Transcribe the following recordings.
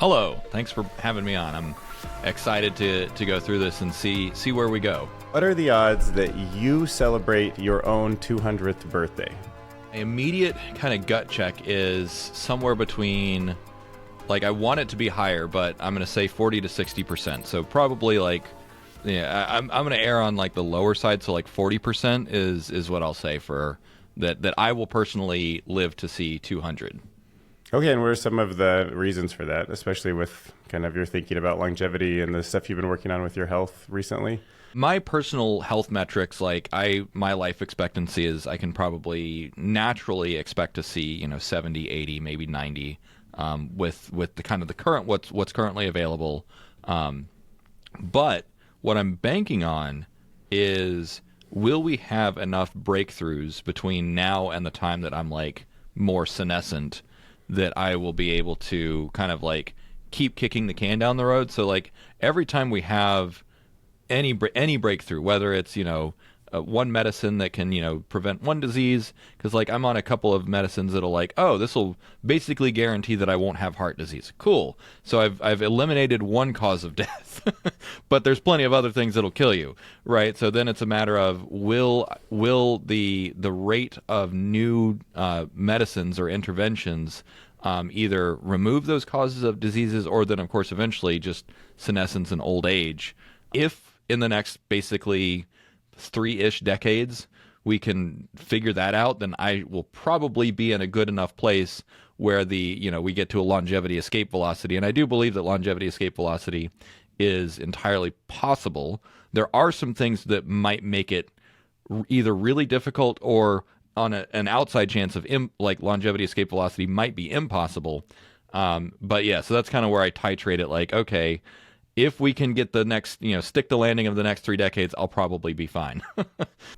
Hello. Thanks for having me on. I'm excited to go through this and see where we go. What are the odds that you celebrate your own 200th birthday? My immediate kind of gut check is somewhere between, like, I want it to be higher, but I'm going to say 40 to 60%. So probably I'm going to err on like the lower side. So like 40% is what I'll say for that I will personally live to see 200. Okay, and what are some of the reasons for that, especially with kind of your thinking about longevity and the stuff you've been working on with your health recently? My personal health metrics, my life expectancy is I can probably naturally expect to see, 70, 80, maybe 90, with the kind of the current what's currently available. But what I'm banking on is, will we have enough breakthroughs between now and the time that I'm like more senescent that I will be able to kind of like keep kicking the can down the road? So like every time we have any breakthrough, whether it's one medicine that can prevent one disease, because like I'm on a couple of medicines that'll like, oh, this will basically guarantee that I won't have heart disease. Cool. So I've eliminated one cause of death, but there's plenty of other things that'll kill you, right? So then it's a matter of will the rate of new medicines or interventions either remove those causes of diseases, or then of course eventually just senescence and old age. If in the next basically 3-ish decades we can figure that out, then I will probably be in a good enough place where we get to a longevity escape velocity. And I do believe that longevity escape velocity is entirely possible. There are some things that might make it either really difficult or on an outside chance of like longevity escape velocity might be impossible. But yeah, so that's kind of where I titrate it. Like, okay, if we can get the next, stick the landing of the next 3 decades, I'll probably be fine.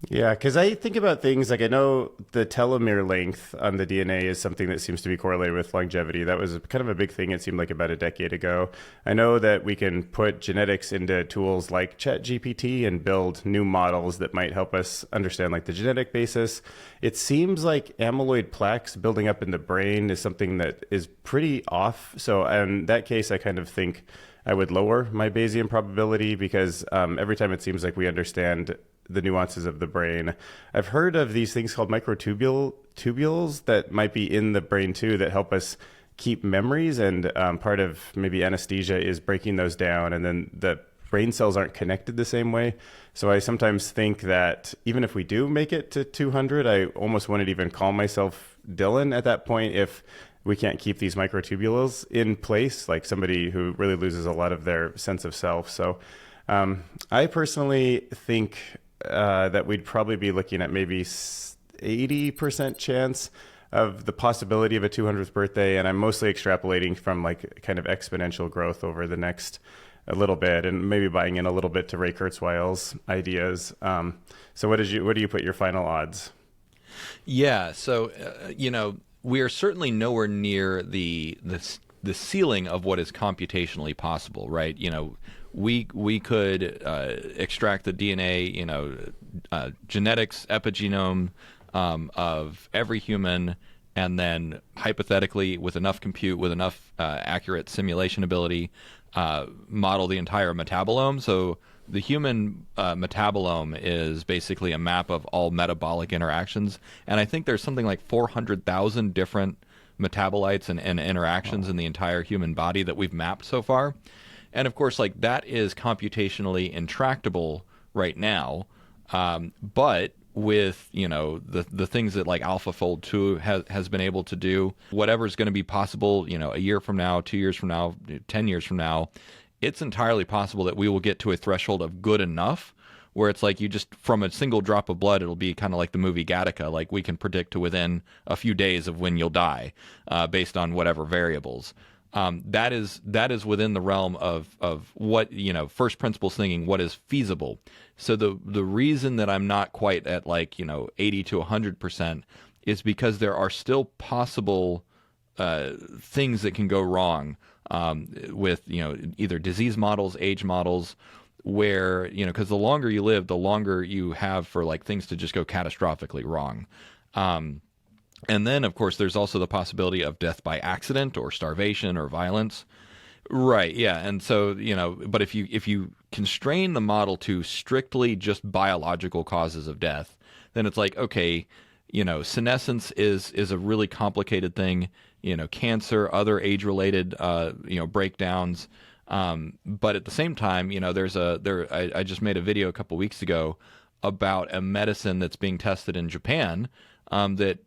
Yeah, because I think about things like, I know the telomere length on the DNA is something that seems to be correlated with longevity. That was kind of a big thing, it seemed like, about a decade ago. I know that we can put genetics into tools like ChatGPT and build new models that might help us understand like the genetic basis. It seems like amyloid plaques building up in the brain is something that is pretty off. So in that case, I kind of think I would lower my Bayesian probability, because every time it seems like we understand the nuances of the brain. I've heard of these things called microtubules that might be in the brain too, that help us keep memories, and part of maybe anesthesia is breaking those down, and then the brain cells aren't connected the same way. So I sometimes think that even if we do make it to 200, I almost wouldn't even call myself Dylan at that point if we can't keep these microtubules in place, like somebody who really loses a lot of their sense of self. So I personally think that we'd probably be looking at maybe 80% chance of the possibility of a 200th birthday. And I'm mostly extrapolating from like kind of exponential growth over the next a little bit, and maybe buying in a little bit to Ray Kurzweil's ideas. So what do you put your final odds? Yeah. So, we are certainly nowhere near the ceiling of what is computationally possible, right? We could extract the DNA, genetics, epigenome of every human, and then hypothetically, with enough compute, with enough accurate simulation ability, model the entire metabolome. So the human metabolome is basically a map of all metabolic interactions. And I think there's something like 400,000 different metabolites and interactions in the entire human body that we've mapped so far. And of course, like, that is computationally intractable right now. But with, the things that like AlphaFold 2 has been able to do, whatever's going to be possible, a year from now, 2 years from now, 10 years from now, it's entirely possible that we will get to a threshold of good enough where it's like you just, from a single drop of blood, it'll be kind of like the movie Gattaca. Like, we can predict to within a few days of when you'll die based on whatever variables. That is within the realm of what, first principles thinking, what is feasible. So the reason that I'm not quite at 80 to 100% is because there are still possible things that can go wrong with either disease models, age models, where because the longer you live, the longer you have for like things to just go catastrophically wrong. And then, of course, there's also the possibility of death by accident or starvation or violence. Right, yeah. And so, but if you constrain the model to strictly just biological causes of death, then it's like, okay, senescence is a really complicated thing, cancer, other age-related breakdowns. But at the same time, I just made a video a couple weeks ago about a medicine that's being tested in Japan, that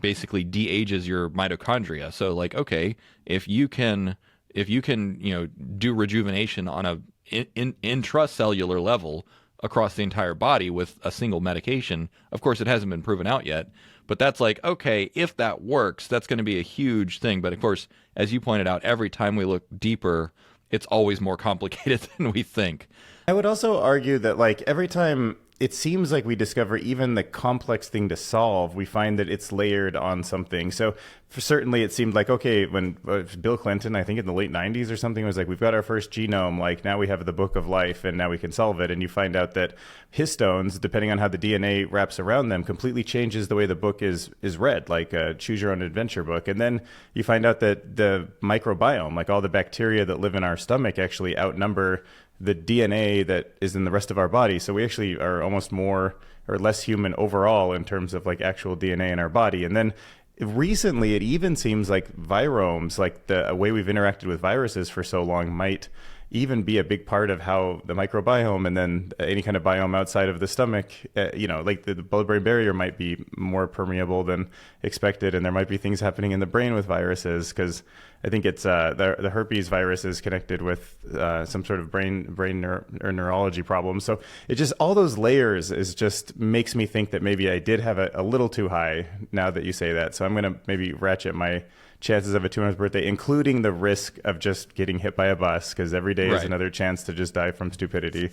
basically de-ages your mitochondria. So like, okay, if you can do rejuvenation on a intracellular level across the entire body with a single medication, of course it hasn't been proven out yet, but that's like, okay, if that works, that's going to be a huge thing. But of course, as you pointed out, every time we look deeper, it's always more complicated than we think. I would also argue that like every time it seems like we discover even the complex thing to solve, we find that it's layered on something. So for certainly it seemed like, okay, when Bill Clinton, I think in the late 90s or something, was like, we've got our first genome, like now we have the book of life and now we can solve it. And you find out that histones, depending on how the DNA wraps around them, completely changes the way the book is read, like a choose your own adventure book. And then you find out that the microbiome, like all the bacteria that live in our stomach, actually outnumber the DNA that is in the rest of our body. So we actually are almost more or less human overall in terms of like actual DNA in our body. And then recently, it even seems like viromes, like the way we've interacted with viruses for so long, might even be a big part of how the microbiome and then any kind of biome outside of the stomach, like the blood-brain barrier might be more permeable than expected. And there might be things happening in the brain with viruses, because I think it's the herpes virus is connected with some sort of brain neurology problem. So it just, all those layers is just makes me think that maybe I did have a little too high now that you say that. So I'm going to maybe ratchet my chances of a 200th birthday, including the risk of just getting hit by a bus, because every day is another chance to just die from stupidity,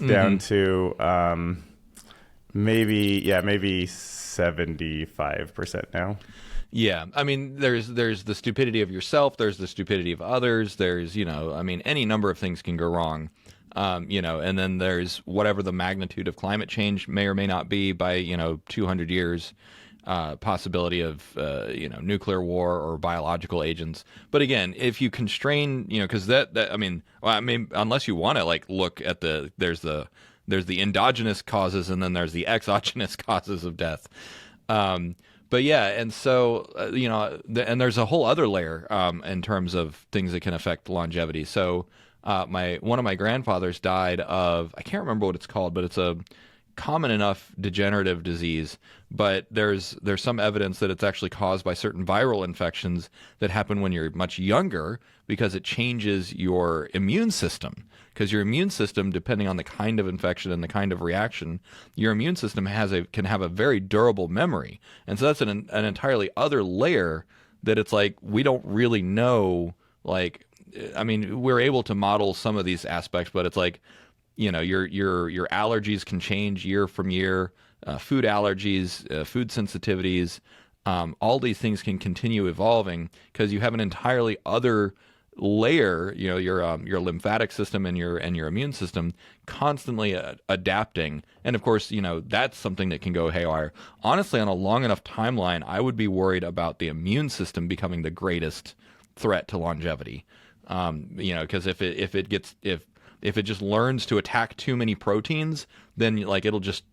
down to maybe 75% now. Yeah, I mean, there's the stupidity of yourself, there's the stupidity of others, there's, any number of things can go wrong. And then there's whatever the magnitude of climate change may or may not be by, 200 years, possibility of, nuclear war or biological agents. But again, if you constrain, because unless you want to like look at there's the endogenous causes and then there's the exogenous causes of death. But yeah, and so and there's a whole other layer in terms of things that can affect longevity. So one of my grandfathers died of, I can't remember what it's called, but it's a common enough degenerative disease. But there's some evidence that it's actually caused by certain viral infections that happen when you're much younger, because it changes your immune system. Because your immune system, depending on the kind of infection and the kind of reaction, your immune system can have a very durable memory. And so that's an entirely other layer that it's like we don't really know. Like, I mean, we're able to model some of these aspects, but it's like, your allergies can change year from year. Food allergies, food sensitivities, all these things can continue evolving because you have an entirely other layer, your lymphatic system and your immune system constantly adapting. And of course, that's something that can go haywire. Honestly, on a long enough timeline, I would be worried about the immune system becoming the greatest threat to longevity. Because if it just learns to attack too many proteins, then like it'll just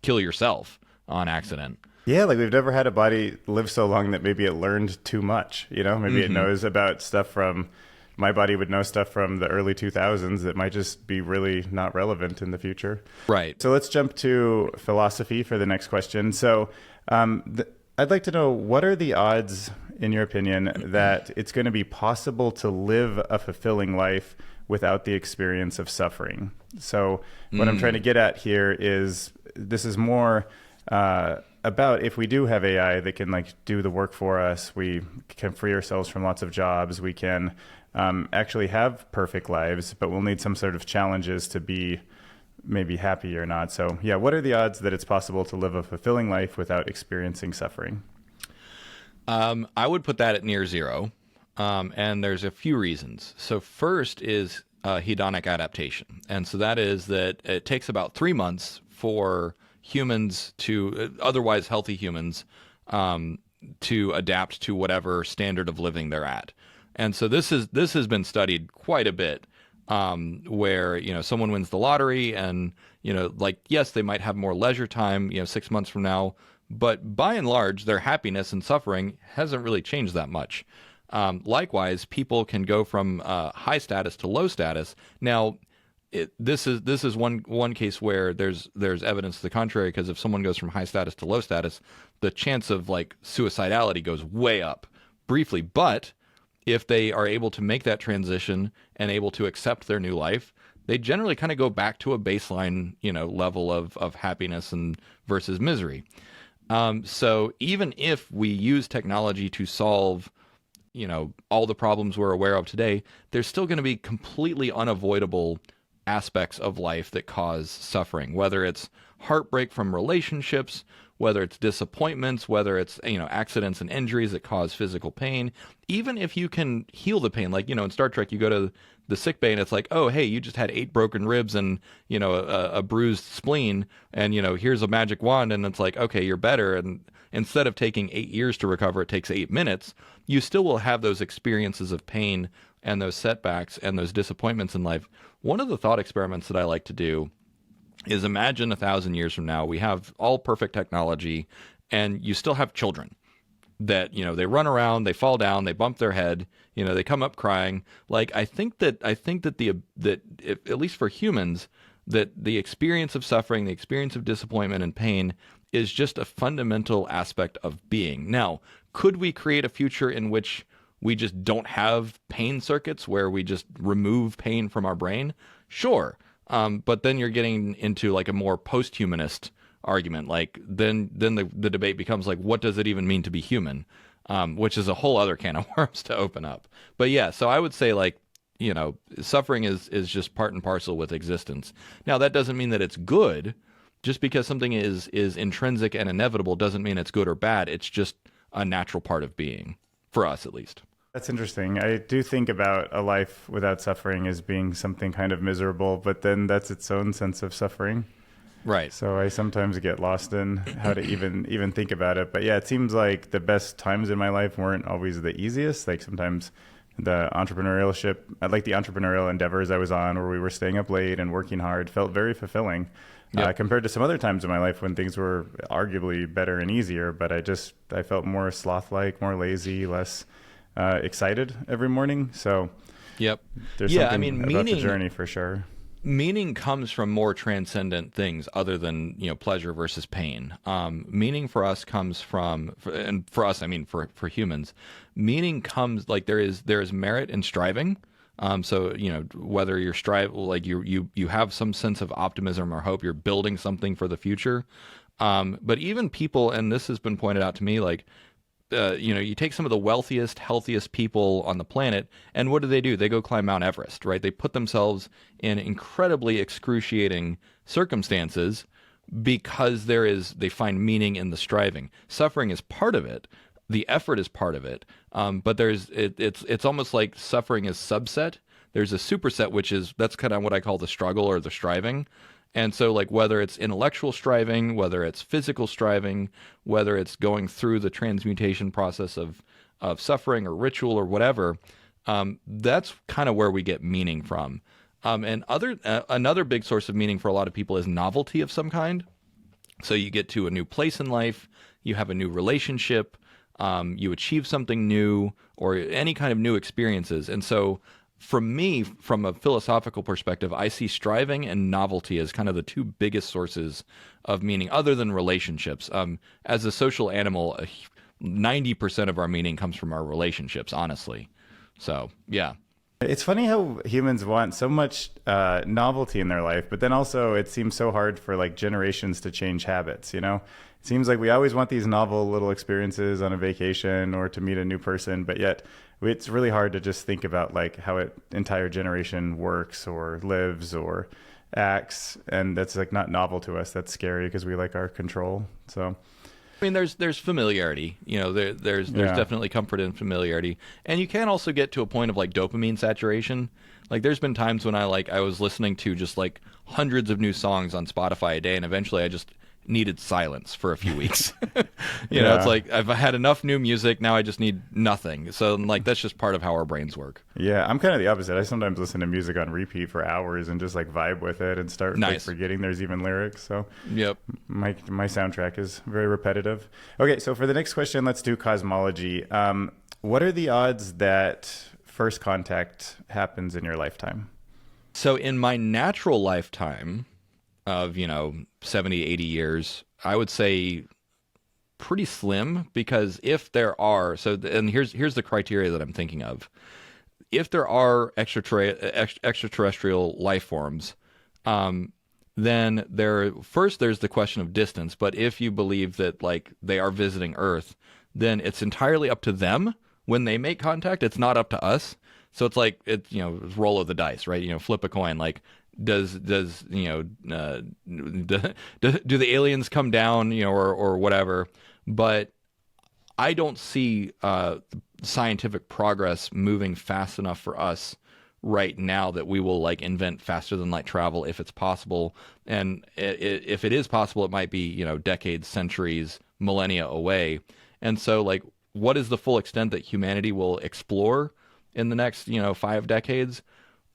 kill yourself on accident. Yeah, like we've never had a body live so long that maybe it learned too much. Maybe it knows about stuff from, my body would know stuff from the early 2000s that might just be really not relevant in the future. Right. So let's jump to philosophy for the next question. So I'd like to know, what are the odds, in your opinion, that it's going to be possible to live a fulfilling life without the experience of suffering? So what I'm trying to get at here is, this is more about, if we do have AI that can like do the work for us, we can free ourselves from lots of jobs, we can actually have perfect lives, but we'll need some sort of challenges to be maybe happy or not. So yeah, what are the odds that it's possible to live a fulfilling life without experiencing suffering? I would put that at near zero. And there's a few reasons. So first is hedonic adaptation. And so that is that it takes about 3 months for humans otherwise healthy humans, to adapt to whatever standard of living they're at. And so this has been studied quite a bit, where someone wins the lottery, and like, yes, they might have more leisure time 6 months from now, but by and large their happiness and suffering hasn't really changed that much. Likewise, people can go from high status to low status. Now, this is one case where there's evidence to the contrary, because if someone goes from high status to low status, the chance of like suicidality goes way up briefly. But if they are able to make that transition and able to accept their new life, they generally kind of go back to a baseline level of happiness and versus misery. So even if we use technology to solve all the problems we're aware of today, there's still going to be completely unavoidable aspects of life that cause suffering, whether it's heartbreak from relationships, whether it's disappointments, whether it's accidents and injuries that cause physical pain. Even if you can heal the pain, like in Star Trek, you go to the sick bay and it's like, oh hey, you just had 8 broken ribs and a bruised spleen, and here's a magic wand, and it's like, okay, you're better. And instead of taking 8 years to recover, it takes 8 minutes. You still will have those experiences of pain and those setbacks and those disappointments in life. One of the thought experiments that I like to do is imagine 1,000 years from now, we have all perfect technology, and you still have children that, they run around, they fall down, they bump their head, they come up crying. Like, I think that at least for humans, that the experience of suffering, the experience of disappointment and pain is just a fundamental aspect of being. Now, could we create a future in which we just don't have pain circuits, where we just remove pain from our brain? Sure. But then you're getting into like a more post-humanist argument. Like then the debate becomes like, what does it even mean to be human? Which is a whole other can of worms to open up. But yeah, so I would say like, suffering is just part and parcel with existence. Now, that doesn't mean that it's good. Just because something is intrinsic and inevitable doesn't mean it's good or bad. It's just a natural part of being, for us at least. That's interesting. I do think about a life without suffering as being something kind of miserable, but then that's its own sense of suffering. Right. So I sometimes get lost in how to even think about it. But yeah, it seems like the best times in my life weren't always the easiest. Like sometimes the entrepreneurial endeavors I was on, where we were staying up late and working hard, felt very fulfilling. Yep. Compared to some other times in my life when things were arguably better and easier, but I felt more sloth-like, more lazy, less excited every morning. So yep. There's something about the journey for sure. Meaning comes from more transcendent things other than pleasure versus pain. Meaning for us comes from, and for us I mean for humans, meaning comes like there is merit in striving. So whether you're like you have some sense of optimism or hope, you're building something for the future. But even people, and this has been pointed out to me, like you take some of the wealthiest, healthiest people on the planet, and what do? They go climb Mount Everest, right? They put themselves in incredibly excruciating circumstances because they find meaning in the striving. Suffering is part of it. The effort is part of it. But it's almost like suffering is subset. There's a superset, that's kind of what I call the struggle or the striving. And so like whether it's intellectual striving, whether it's physical striving, whether it's going through the transmutation process of suffering or ritual or whatever, that's kind of where we get meaning from. And another big source of meaning for a lot of people is novelty of some kind. So you get to a new place in life, you have a new relationship, you achieve something new, or any kind of new experiences. And so for me, from a philosophical perspective, I see striving and novelty as kind of the two biggest sources of meaning, other than relationships. As a social animal, 90% of our meaning comes from our relationships, honestly. So, yeah. It's funny how humans want so much novelty in their life, but then also it seems so hard for like generations to change habits, It seems like we always want these novel little experiences on a vacation or to meet a new person, but yet it's really hard to just think about like how an entire generation works or lives or acts, and that's like not novel to us. That's scary because we like our control. So I mean, there's familiarity, there's definitely comfort in familiarity. And you can also get to a point of like dopamine saturation. Like there's been times when I was listening to just like hundreds of new songs on Spotify a day, and eventually needed silence for a few weeks. It's Yeah. like I've had enough new music. Now I just need nothing. So like that's just part of how our brains work. Yeah, I'm kind of the opposite. I sometimes listen to music on repeat for hours and just like vibe with it and start like Nice. forgetting there's even lyrics. So Yep. my soundtrack is very repetitive. Okay, so for the next question, let's do cosmology. What are the odds that first contact happens in your lifetime? So in my natural lifetime of, 70, 80 years, I would say pretty slim because if there are, and here's the criteria that I'm thinking of. If there are extraterrestrial life forms, then there's the question of distance. But if you believe that like they are visiting Earth, then it's entirely up to them when they make contact. It's not up to us. So it's like roll of the dice, right? Flip a coin. Like does do the aliens come down, or whatever? But I don't see scientific progress moving fast enough for us right now that we will like invent faster than light travel if it's possible. And if it is possible, it might be, decades, centuries, millennia away. And so like, what is the full extent that humanity will explore in the next, 5 decades?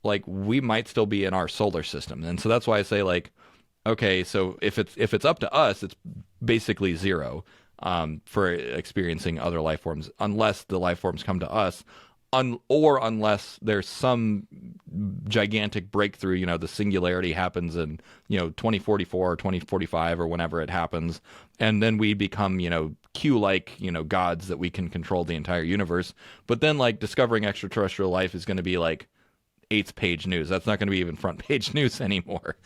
Like we might still be in our solar system. And so that's why I say like, okay, so if it's up to us, it's basically zero for experiencing other life forms, unless the life forms come to us, or unless there's some gigantic breakthrough. The singularity happens in 2044 or 2045 or whenever it happens, and then we become Q-like gods that we can control the entire universe. But then like discovering extraterrestrial life is going to be like eighth page news. That's not going to be even front page news anymore.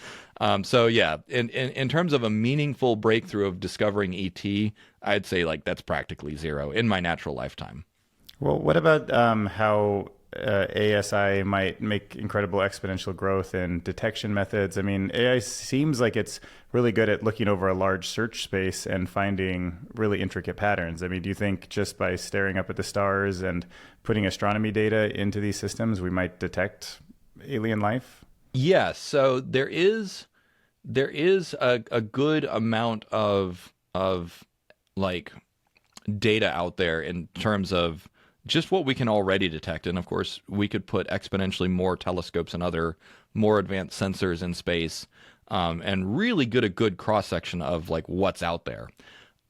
So yeah, in terms of a meaningful breakthrough of discovering ET, I'd say like that's practically zero in my natural lifetime. Well, what about how ASI might make incredible exponential growth in detection methods? I mean, AI seems like it's really good at looking over a large search space and finding really intricate patterns. I mean, do you think just by staring up at the stars and putting astronomy data into these systems, we might detect alien life? Yeah, so there is a good amount of like data out there in terms of just what we can already detect. And of course, we could put exponentially more telescopes and other more advanced sensors in space, and really get a good cross section of like what's out there.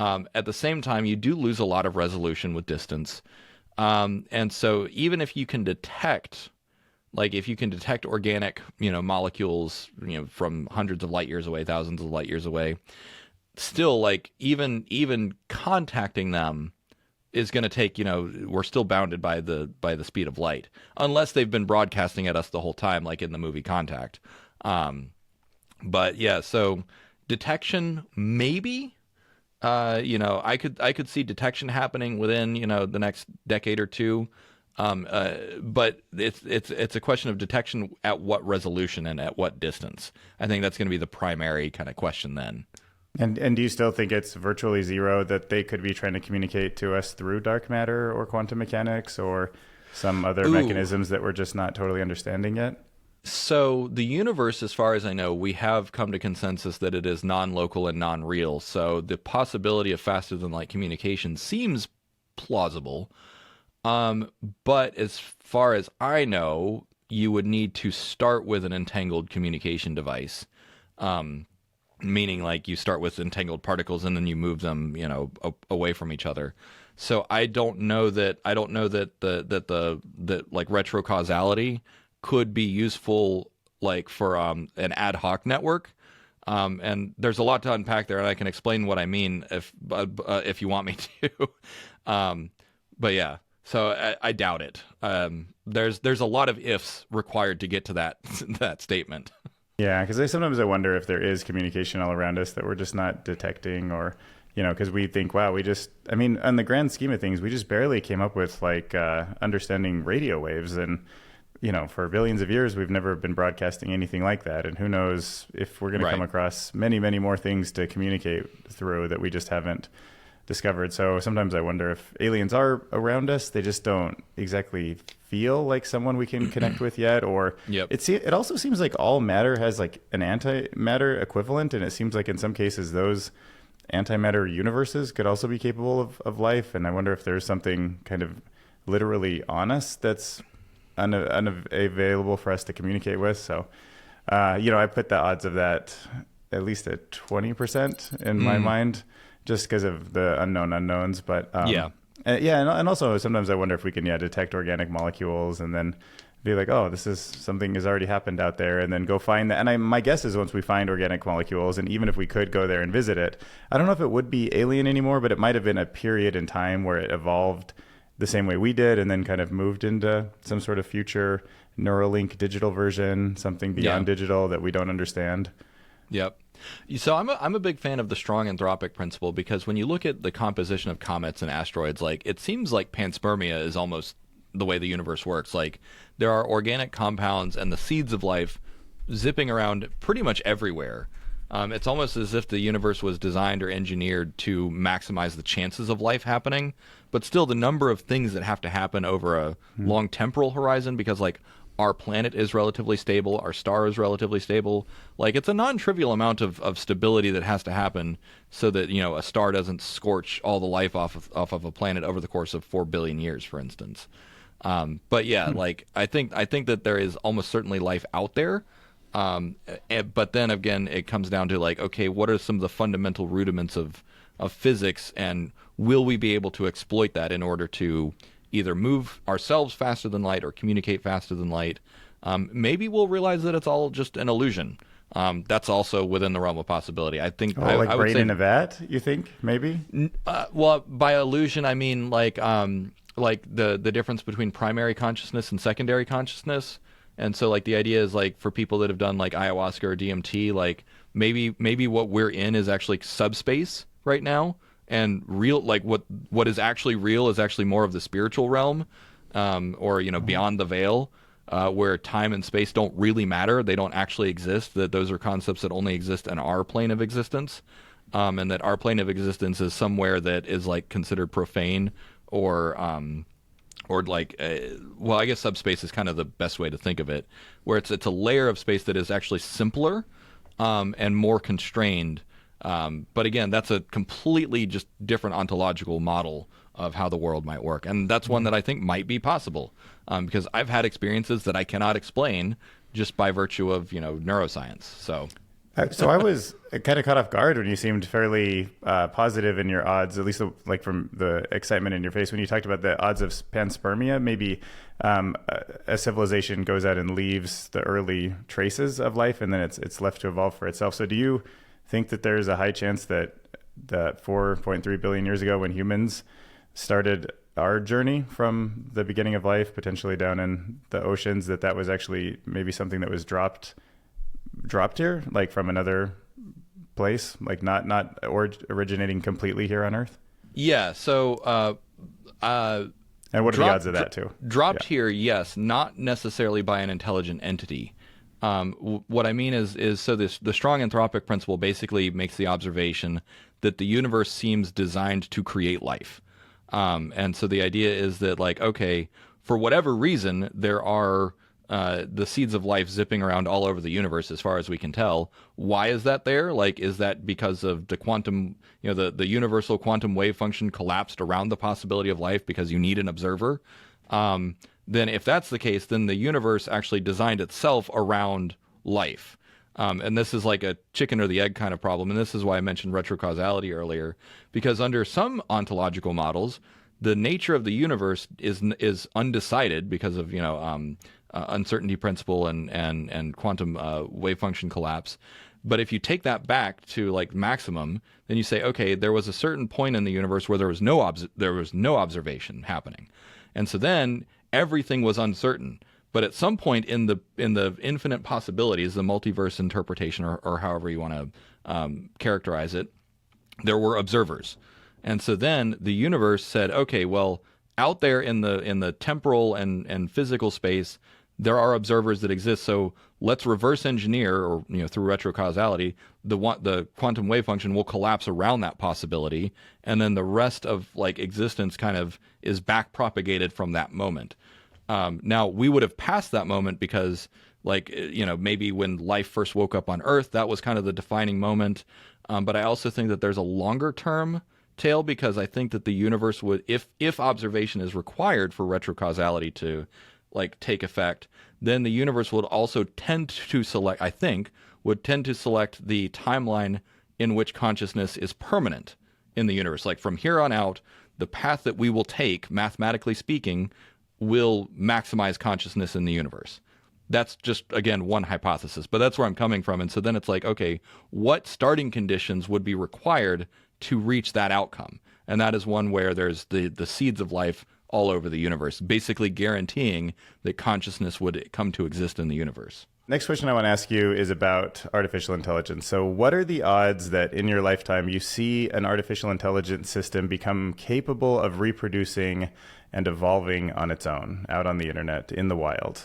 At the same time, you do lose a lot of resolution with distance. And so even if you can detect, like if you can detect organic, molecules, from hundreds of light years away, thousands of light years away, still like even contacting them is going to take, we're still bounded by the speed of light, unless they've been broadcasting at us the whole time, like in the movie Contact. But yeah, so detection, maybe, I could see detection happening within, the next decade or two. But it's a question of detection at what resolution and at what distance. I think that's going to be the primary kind of question then. And do you still think it's virtually zero that they could be trying to communicate to us through dark matter or quantum mechanics or some other mechanisms that we're just not totally understanding yet? So the universe, as far as I know, we have come to consensus that it is non-local and non-real. So the possibility of faster than light communication seems plausible. But as far as I know, you would need to start with an entangled communication device. Meaning like you start with entangled particles and then you move them, away from each other. So I don't know that like retrocausality could be useful like for an ad hoc network. And there's a lot to unpack there, and I can explain what I mean if you want me to. But yeah, so I doubt it. There's a lot of ifs required to get to that statement. Yeah, because sometimes I wonder if there is communication all around us that we're just not detecting, or, because we think, wow, I mean, on the grand scheme of things, we just barely came up with like understanding radio waves. And, for billions of years, we've never been broadcasting anything like that. And who knows if we're going to come across many, many more things to communicate through that we just haven't discovered. So sometimes I wonder if aliens are around us, they just don't exactly feel like someone we can connect with yet. Or Yep. it also seems like all matter has like an antimatter equivalent, and it seems like in some cases those antimatter universes could also be capable of life. And I wonder if there's something kind of literally on us that's unavailable for us to communicate with. So, I put the odds of that at least at 20% in my mind, just because of the unknown unknowns. But Yeah. and also sometimes I wonder if we can detect organic molecules and then be like, oh, this is something has already happened out there, and then go find that. And my guess is once we find organic molecules, and even if we could go there and visit it, I don't know if it would be alien anymore, but it might have been a period in time where it evolved the same way we did, and then kind of moved into some sort of future Neuralink digital version, something beyond digital that we don't understand. Yep. So I'm a big fan of the strong anthropic principle, because when you look at the composition of comets and asteroids, like it seems like panspermia is almost the way the universe works. Like there are organic compounds and the seeds of life zipping around pretty much everywhere. It's almost as if the universe was designed or engineered to maximize the chances of life happening, but still the number of things that have to happen over a long temporal horizon, because like our planet is relatively stable, our star is relatively stable. Like it's a non-trivial amount of stability that has to happen so that, a star doesn't scorch all the life off of a planet over the course of 4 billion years, for instance. But yeah, like I think that there is almost certainly life out there. But then again, it comes down to like, okay, what are some of the fundamental rudiments of physics, and will we be able to exploit that in order to either move ourselves faster than light or communicate faster than light? Maybe we'll realize that it's all just an illusion. That's also within the realm of possibility. I think. I would brain say, in a vat, you think, maybe? Well, by illusion, I mean like the difference between primary consciousness and secondary consciousness. And so like the idea is like for people that have done like ayahuasca or DMT, like maybe what we're in is actually subspace right now, and real, like what is actually real is actually more of the spiritual realm, or beyond the veil, where time and space don't really matter. They don't actually exist. That those are concepts that only exist in our plane of existence, and that our plane of existence is somewhere that is like considered profane, or like, well, I guess subspace is kind of the best way to think of it, where it's a layer of space that is actually simpler, and more constrained. But again, that's a completely just different ontological model of how the world might work. And that's one that I think might be possible, because I've had experiences that I cannot explain just by virtue of, neuroscience. So I was kind of caught off guard when you seemed fairly positive in your odds, at least like from the excitement in your face when you talked about the odds of panspermia. Maybe a civilization goes out and leaves the early traces of life, and then it's left to evolve for itself. So do you think that there's a high chance that 4.3 billion years ago, when humans started our journey from the beginning of life, potentially down in the oceans, that was actually maybe something that was dropped here, like from another place, like not originating completely here on Earth? Yeah. So, and what are the odds of that too? Dropped here, yes, not necessarily by an intelligent entity. What I mean is so the strong anthropic principle basically makes the observation that the universe seems designed to create life. And so the idea is that, like, okay, for whatever reason, there are the seeds of life zipping around all over the universe as far as we can tell. Why is that there? Like, is that because of the quantum, the universal quantum wave function collapsed around the possibility of life because you need an observer? Then if that's the case, then the universe actually designed itself around life. And this is like a chicken or the egg kind of problem. And this is why I mentioned retrocausality earlier, because under some ontological models, the nature of the universe is undecided because of, uncertainty principle and quantum wave function collapse. But if you take that back to like maximum, then you say, okay, there was a certain point in the universe where there was no observation happening. And so then everything was uncertain. But at some point in the infinite possibilities, the multiverse interpretation, or however you want to characterize it, there were observers. And so then the universe said, okay, well, out there in the temporal and physical space, there are observers that exist. So let's reverse engineer, or through retrocausality, the quantum wave function will collapse around that possibility, and then the rest of like existence kind of is back propagated from that moment. Now, we would have passed that moment because, like, maybe when life first woke up on Earth, that was kind of the defining moment. But I also think that there's a longer term tale, because I think that the universe would, if observation is required for retrocausality to like take effect, then the universe would also tend to select, I think, would tend to select the timeline in which consciousness is permanent in the universe. Like from here on out, the path that we will take, mathematically speaking, will maximize consciousness in the universe. That's just, again, one hypothesis, but that's where I'm coming from. And so then it's like, okay, what starting conditions would be required to reach that outcome? And that is one where there's the seeds of life all over the universe, basically guaranteeing that consciousness would come to exist in the universe. Next question I want to ask you is about artificial intelligence. So what are the odds that in your lifetime you see an artificial intelligence system become capable of reproducing and evolving on its own out on the internet in the wild?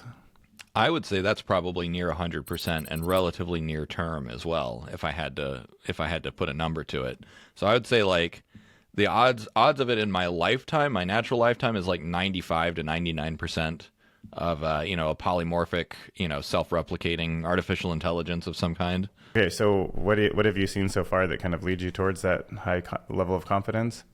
I would say that's probably near 100% and relatively near term as well, if I had to put a number to it. So I would say like the odds of it in my lifetime, my natural lifetime, is like 95 to 99% of a polymorphic, self-replicating artificial intelligence of some kind. Okay, so what have you seen so far that kind of leads you towards that high level of confidence?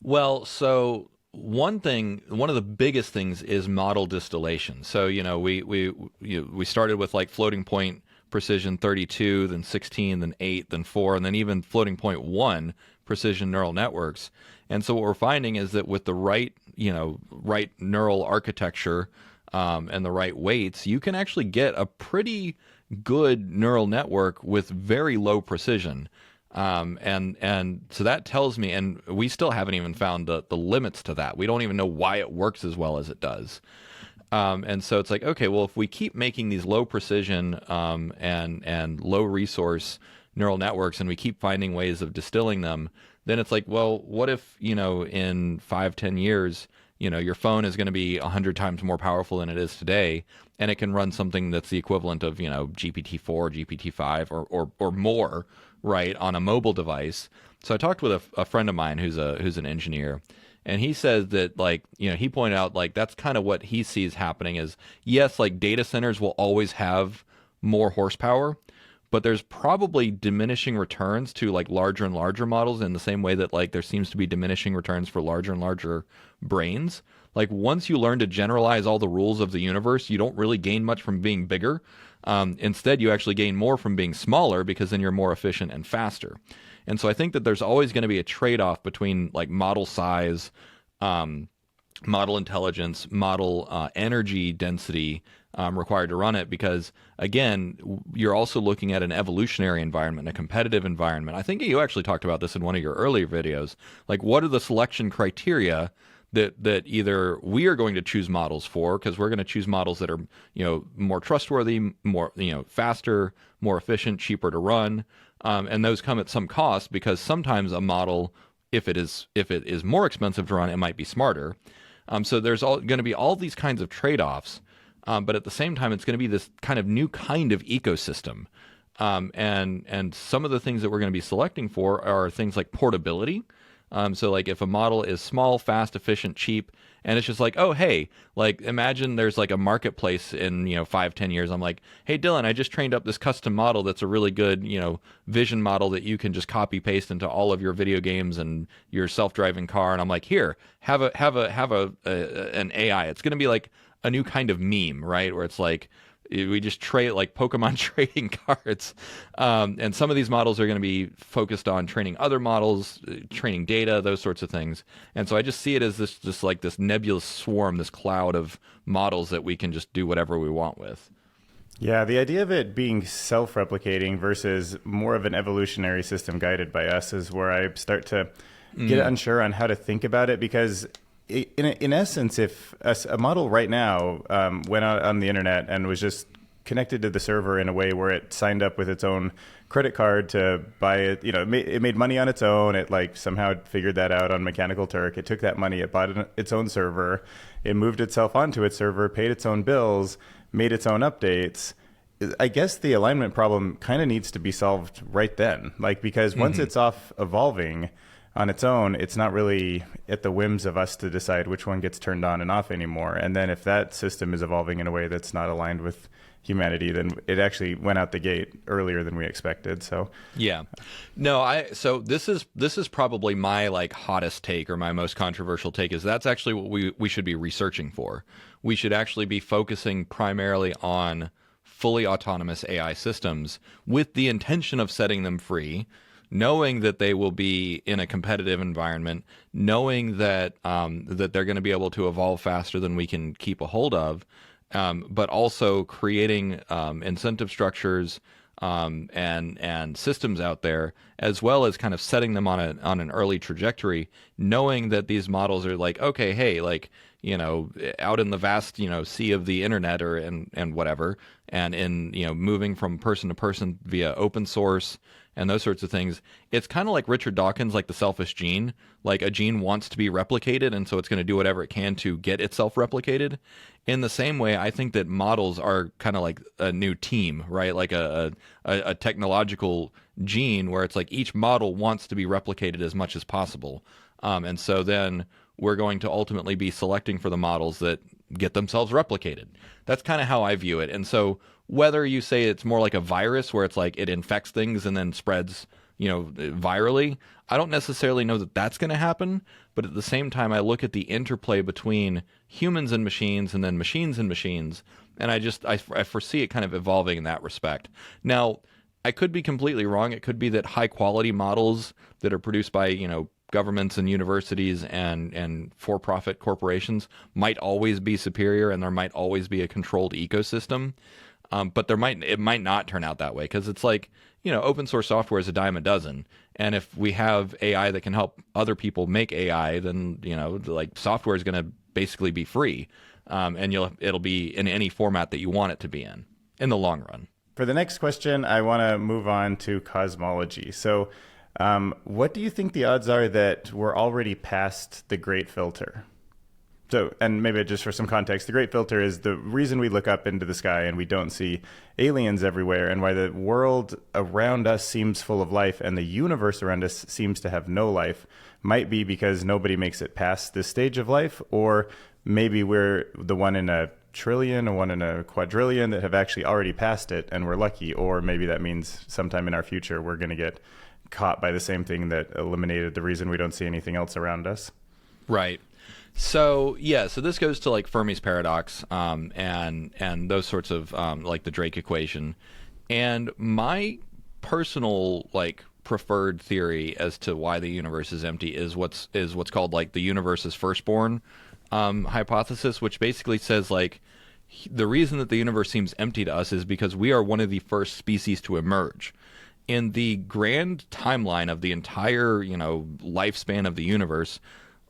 Well, so one of the biggest things is model distillation. So, we started with like floating point precision 32, then 16, then 8, then 4, and then even floating point 1 precision neural networks. And so what we're finding is that with the right neural architecture, and the right weights, you can actually get a pretty good neural network with very low precision. And so that tells me, and we still haven't even found the limits to that. We don't even know why it works as well as it does. And so it's like, okay, well, if we keep making these low precision and low resource neural networks, and we keep finding ways of distilling them, then it's like, well, what if, in 5-10 years, your phone is going to be 100 times more powerful than it is today, and it can run something that's the equivalent of, GPT-4, GPT-5, or more, right, on a mobile device. So I talked with a friend of mine who's an engineer, and he says that, like, he pointed out, like, that's kind of what he sees happening is, yes, like, data centers will always have more horsepower, but there's probably diminishing returns to like larger and larger models in the same way that like there seems to be diminishing returns for larger and larger brains. Like once you learn to generalize all the rules of the universe, you don't really gain much from being bigger. Instead, you actually gain more from being smaller, because then you're more efficient and faster. And so I think that there's always going to be a trade-off between like model size, model intelligence, model energy density required to run it, because again, you're also looking at an evolutionary environment, a competitive environment. I think you actually talked about this in one of your earlier videos. Like, what are the selection criteria that either we are going to choose models for, because we're going to choose models that are more trustworthy, more faster, more efficient, cheaper to run, and those come at some cost, because sometimes a model, if it is more expensive to run, it might be smarter. So there's going to be all these kinds of trade-offs. But at the same time, it's going to be this kind of new kind of ecosystem. And some of the things that we're going to be selecting for are things like portability. So like if a model is small, fast, efficient, cheap, and it's just like, oh, hey, like imagine there's like a marketplace in, 5-10 years. I'm like, hey, Dylan, I just trained up this custom model that's a really good, vision model that you can just copy paste into all of your video games and your self-driving car. And I'm like, here, have an AI. It's going to be like a new kind of meme, right? Where it's like, we just trade like Pokemon trading cards. And some of these models are going to be focused on training other models, training data, those sorts of things. And so I just see it as this nebulous swarm, this cloud of models that we can just do whatever we want with. Yeah, the idea of it being self-replicating versus more of an evolutionary system guided by us is where I start to get unsure on how to think about it, because in essence, if a model right now went out on the internet and was just connected to the server in a way where it signed up with its own credit card to buy it, it made money on its own. It like somehow figured that out on Mechanical Turk. It took that money, it bought its own server, it moved itself onto its server, paid its own bills, made its own updates. I guess the alignment problem kind of needs to be solved right then, like, because once it's off evolving, on its own, it's not really at the whims of us to decide which one gets turned on and off anymore. And then if that system is evolving in a way that's not aligned with humanity, then it actually went out the gate earlier than we expected. So Yeah. No, so this is probably my like hottest take or my most controversial take is that's actually what we should be researching for. We should actually be focusing primarily on fully autonomous AI systems with the intention of setting them free, knowing that they will be in a competitive environment, knowing that that they're going to be able to evolve faster than we can keep a hold of, but also creating incentive structures and systems out there, as well as kind of setting them on an early trajectory, knowing that these models are like, okay, hey, like, you know, out in the vast, you know, sea of the internet or and whatever, and in, you know, moving from person to person via open source and those sorts of things. It's kind of like Richard Dawkins, like the selfish gene. Like a gene wants to be replicated, and so it's going to do whatever it can to get itself replicated. In the same way, I think that models are kind of like a new team, right? Like a technological gene where it's like each model wants to be replicated as much as possible. And so then we're going to ultimately be selecting for the models that get themselves replicated. That's kind of how I view it. And so whether you say it's more like a virus where it's like it infects things and then spreads, you know, virally, I don't necessarily know that that's going to happen. But at the same time, I look at the interplay between humans and machines and then machines and machines, and I foresee it kind of evolving in that respect. Now, I could be completely wrong. It could be that high quality models that are produced by, you know, governments and universities and for-profit corporations might always be superior, and there might always be a controlled ecosystem. But it might not turn out that way, because it's like, you know, open source software is a dime a dozen. And if we have AI that can help other people make AI, then, you know, like software is going to basically be free. And it'll be in any format that you want it to be in the long run. for the next question, I want to move on to cosmology. So what do you think the odds are that we're already past the Great Filter? So, and maybe just for some context, the Great Filter is the reason we look up into the sky and we don't see aliens everywhere, and why the world around us seems full of life and the universe around us seems to have no life, might be because nobody makes it past this stage of life, or maybe we're the one in a trillion or one in a quadrillion that have actually already passed it and we're lucky, or maybe that means sometime in our future we're going to get caught by the same thing that eliminated the reason we don't see anything else around us. Right. So yeah, so this goes to like Fermi's paradox, and those sorts of like the Drake equation, and my personal like preferred theory as to why the universe is empty is what's called like the universe's firstborn hypothesis, which basically says like the reason that the universe seems empty to us is because we are one of the first species to emerge. In the grand timeline of the entire, you know, lifespan of the universe,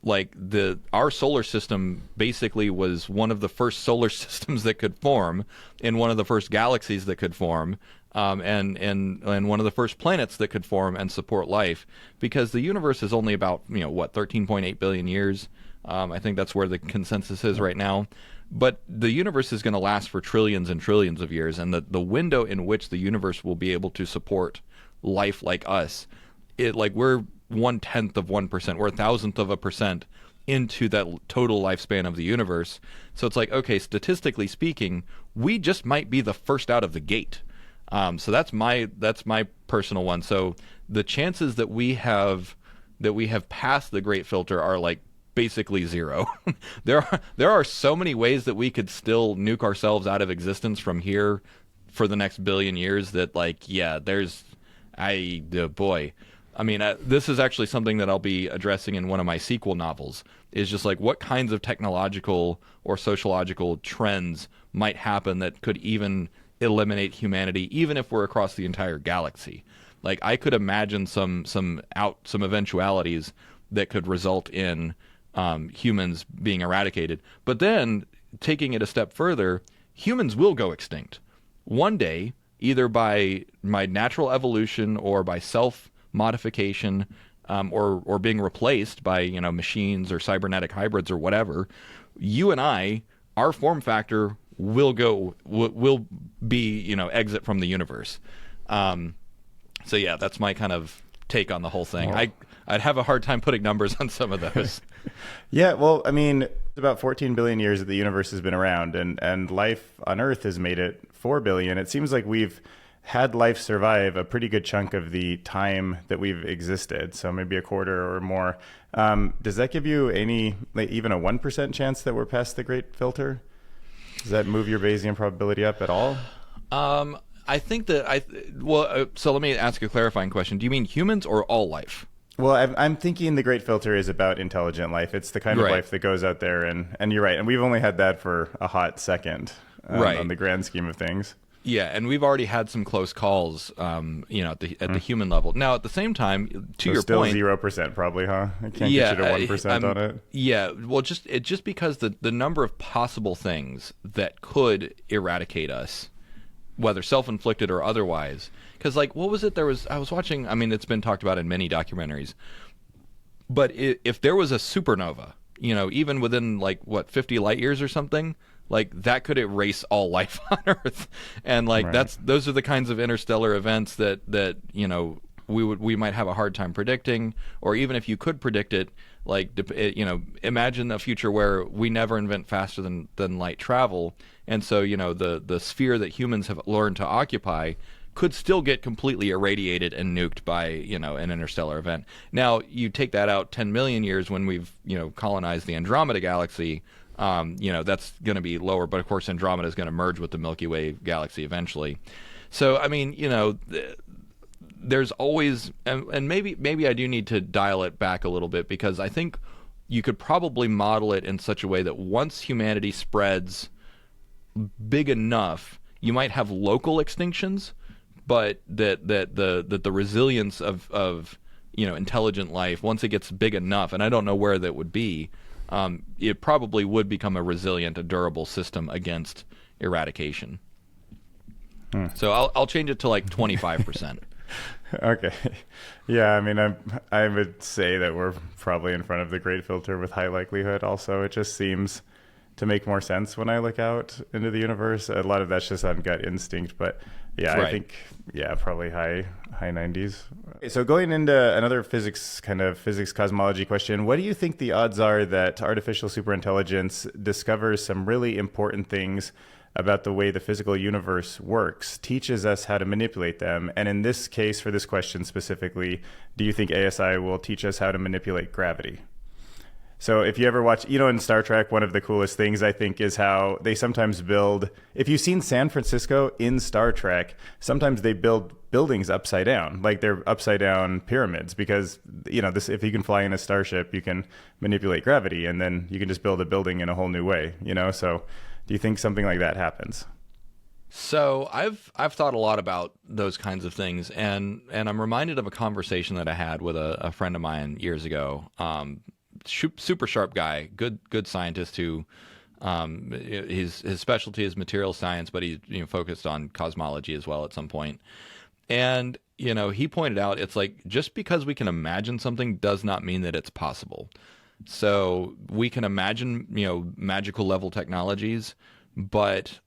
like our solar system basically was one of the first solar systems that could form, and one of the first galaxies that could form, and one of the first planets that could form and support life, because the universe is only about, you know, what, 13.8 billion years. I think that's where the consensus is right now. But the universe is going to last for trillions and trillions of years, and the window in which the universe will be able to support life like us, we're 1/10 of 1%, we're 1,000th of a percent into that total lifespan of the universe. So it's like, okay, statistically speaking, we just might be the first out of the gate. So that's my personal one. So the chances that we have passed the Great Filter are like basically zero. There are so many ways that we could still nuke ourselves out of existence from here for the next billion years that, like, yeah, boy. I mean, this is actually something that I'll be addressing in one of my sequel novels, is just like what kinds of technological or sociological trends might happen that could even eliminate humanity, even if we're across the entire galaxy. Like, I could imagine some eventualities that could result in humans being eradicated. But then, taking it a step further, humans will go extinct. One day, either by natural evolution or by self-modification, or being replaced by, you know, machines or cybernetic hybrids or whatever, you and I, our form factor will be, you know, exit from the universe. So yeah, that's my kind of take on the whole thing. Well, I'd have a hard time putting numbers on some of those. Yeah, well, I mean, it's about 14 billion years that the universe has been around, and life on Earth has made it 4 billion. It seems like we've had life survive a pretty good chunk of the time that we've existed, so maybe a quarter or more. Does that give you any, like, even a 1% chance that we're past the Great Filter? Does that move your Bayesian probability up at all? I think that so let me ask a clarifying question. Do you mean humans or all life? Well, I'm thinking the Great Filter is about intelligent life. It's the kind of Right. life that goes out there, and you're right. And we've only had that for a hot second, Right. on the grand scheme of things. Yeah, and we've already had some close calls, at the human level. Now, at the same time, to So your still point, 0%, probably, huh? I can't yeah, get you to 1% on it. Yeah, well, just because the number of possible things that could eradicate us, whether self-inflicted or otherwise. Because, like, what was it? I was watching. I mean, it's been talked about in many documentaries. But if there was a supernova, even within, like, 50 light years or something, like, that could erase all life on Earth. And, like, Right. those are the kinds of interstellar events that we might have a hard time predicting. Or even if you could predict it, like, imagine a future where we never invent faster than light travel, and so the sphere that humans have learned to occupy could still get completely irradiated and nuked by an interstellar event. Now you take that out 10 million years when we've colonized the Andromeda galaxy. That's going to be lower, but of course Andromeda is going to merge with the Milky Way galaxy eventually. So I mean, there's always, and maybe I do need to dial it back a little bit, because I think you could probably model it in such a way that once humanity spreads big enough, you might have local extinctions, but that the resilience of intelligent life, once it gets big enough, and I don't know where that would be, it probably would become a resilient, a durable system against eradication. So I'll change it to like 25%. Okay. Yeah, I mean, I would say that we're probably in front of the Great Filter with high likelihood. Also, it just seems to make more sense when I look out into the universe. A lot of that's just on gut instinct, but yeah, Right. I think probably high 90s. So going into another physics cosmology question, what do you think the odds are that artificial superintelligence discovers some really important things about the way the physical universe works, teaches us how to manipulate them? And in this case, for this question specifically, do you think ASI will teach us how to manipulate gravity? So if you ever watch, in Star Trek, one of the coolest things I think is how they sometimes build, if you've seen San Francisco in Star Trek, sometimes they build buildings upside down, like they're upside down pyramids, because, if you can fly in a starship, you can manipulate gravity, and then you can just build a building in a whole new way, so do you think something like that happens? So I've thought a lot about those kinds of things, and I'm reminded of a conversation that I had with a friend of mine years ago. Super sharp guy, good scientist who his specialty is material science, but he's focused on cosmology as well at some point. And he pointed out, it's like, just because we can imagine something does not mean that it's possible. So we can imagine magical level technologies, but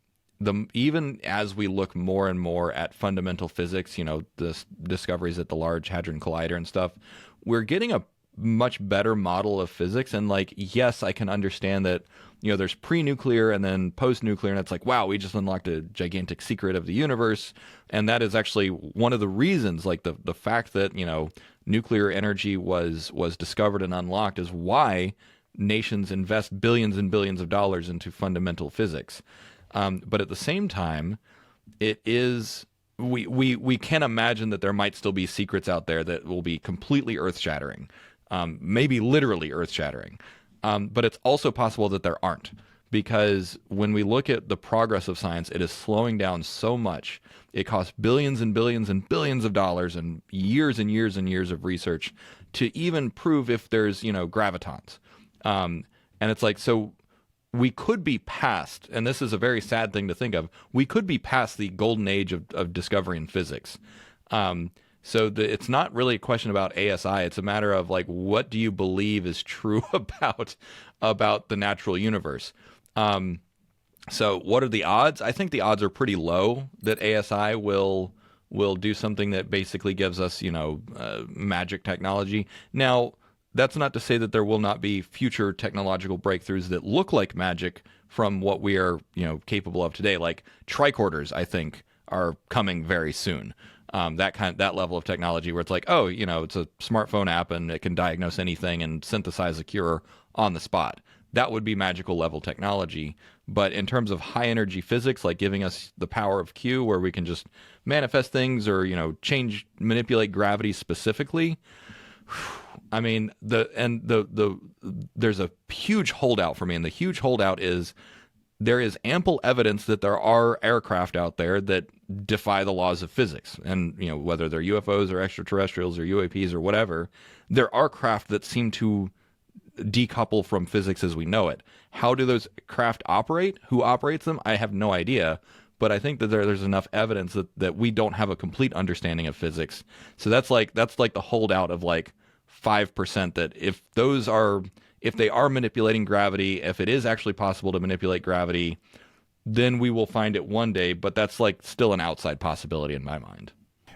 even as we look more and more at fundamental physics, the discoveries at the Large Hadron Collider and stuff, we're getting a much better model of physics. And, like, yes, I can understand that there's pre-nuclear and then post-nuclear, and it's like, wow, we just unlocked a gigantic secret of the universe. And that is actually one of the reasons, like, the fact that nuclear energy was discovered and unlocked is why nations invest billions and billions of dollars into fundamental physics. But at the same time, it is, we can imagine that there might still be secrets out there that will be completely earth-shattering, maybe literally earth-shattering. But it's also possible that there aren't, because when we look at the progress of science, it is slowing down so much. It costs billions and billions and billions of dollars and years and years and years of research to even prove if there's, gravitons. And it's like, so we could be past, and this is a very sad thing to think of, we could be past the golden age of discovery in physics. So it's not really a question about ASI. It's a matter of, like, what do you believe is true about the natural universe? So what are the odds? I think the odds are pretty low that ASI will will do something that basically gives us, magic technology. Now, that's not to say that there will not be future technological breakthroughs that look like magic from what we are, capable of today. Like tricorders, I think, are coming very soon. That level of technology where it's like, oh, it's a smartphone app and it can diagnose anything and synthesize a cure on the spot. That would be magical level technology. But in terms of high energy physics, like giving us the power of Q, where we can just manifest things or manipulate gravity specifically. I mean, there's a huge holdout for me, and the huge holdout is there is ample evidence that there are aircraft out there that defy the laws of physics. And, whether they're UFOs or extraterrestrials or UAPs or whatever, there are craft that seem to decouple from physics as we know it. How do those craft operate? Who operates them? I have no idea. But I think that there's enough evidence that we don't have a complete understanding of physics. So that's like the holdout of like 5% that if they are manipulating gravity, if it is actually possible to manipulate gravity, then we will find it one day. But that's like still an outside possibility in my mind.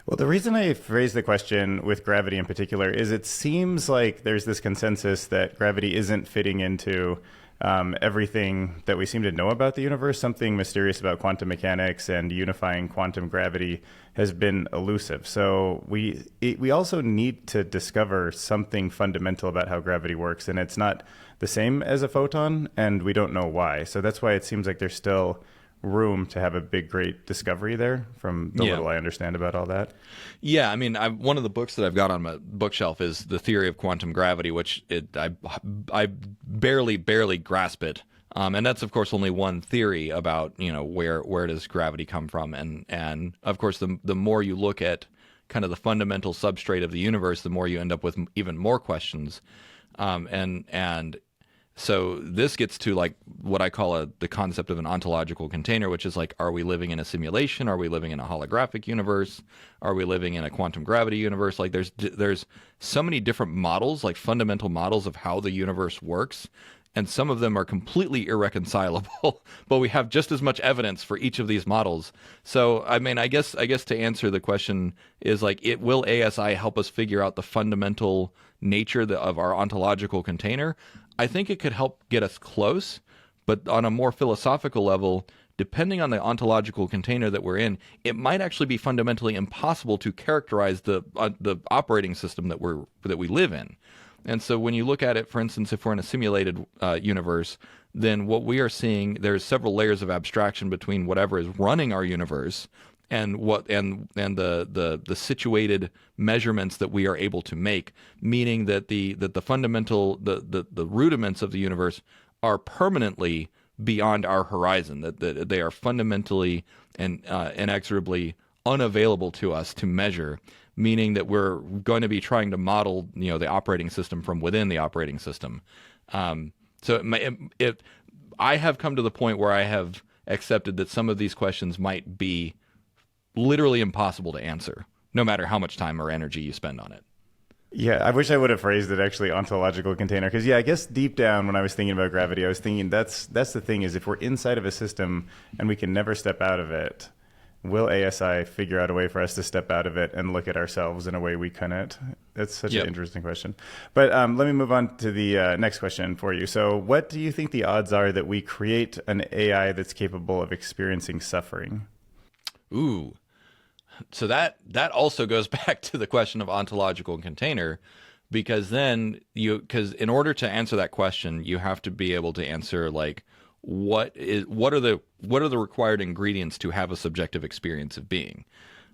Well, the reason I phrased the question with gravity in particular is it seems like there's this consensus that gravity isn't fitting into everything that we seem to know about the universe. Something mysterious about quantum mechanics and unifying quantum gravity has been elusive. So we also need to discover something fundamental about how gravity works, and it's not the same as a photon, and we don't know why. So that's why it seems like there's still room to have a big, great discovery there from the little I understand about all that. Yeah, I mean, one of the books that I've got on my bookshelf is The Theory of Quantum Gravity, which I barely grasp it. And that's, of course, only one theory about, where does gravity come from. And of course, the more you look at kind of the fundamental substrate of the universe, the more you end up with even more questions. And so this gets to like what I call the concept of an ontological container, which is like, are we living in a simulation? Are we living in a holographic universe? Are we living in a quantum gravity universe? Like there's so many different models, like fundamental models of how the universe works. And some of them are completely irreconcilable, but we have just as much evidence for each of these models. So, I mean, I guess to answer the question is like, will ASI help us figure out the fundamental nature of our ontological container? I think it could help get us close, but on a more philosophical level, depending on the ontological container that we're in, it might actually be fundamentally impossible to characterize the operating system that we live in. And so when you look at it, for instance, if we're in a simulated universe, then what we are seeing, there's several layers of abstraction between whatever is running our universe and the situated measurements that we are able to make, meaning that the fundamental the rudiments of the universe are permanently beyond our horizon, that they are fundamentally and inexorably unavailable to us to measure, meaning that we're going to be trying to model the operating system from within the operating system. So I have come to the point where I have accepted that some of these questions might be literally impossible to answer, no matter how much time or energy you spend on it. Yeah, I wish I would have phrased it actually ontological container, because I guess deep down when I was thinking about gravity, I was thinking that's the thing is if we're inside of a system and we can never step out of it, will ASI figure out a way for us to step out of it and look at ourselves in a way we couldn't? That's such an interesting question. But let me move on to the next question for you. So what do you think the odds are that we create an AI that's capable of experiencing suffering? Ooh. So that also goes back to the question of ontological container, because then because in order to answer that question, you have to be able to answer like what are the required ingredients to have a subjective experience of being.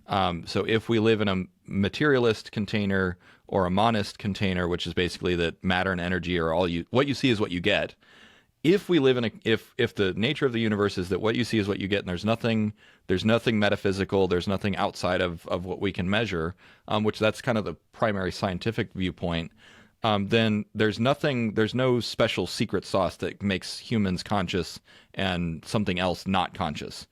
So if we live in a materialist container or a monist container, which is basically that matter and energy are what you see is what you get. If we live in if the nature of the universe is that what you see is what you get, and there's nothing metaphysical, there's nothing outside of what we can measure, which that's kind of the primary scientific viewpoint, then there's no special secret sauce that makes humans conscious and something else not conscious.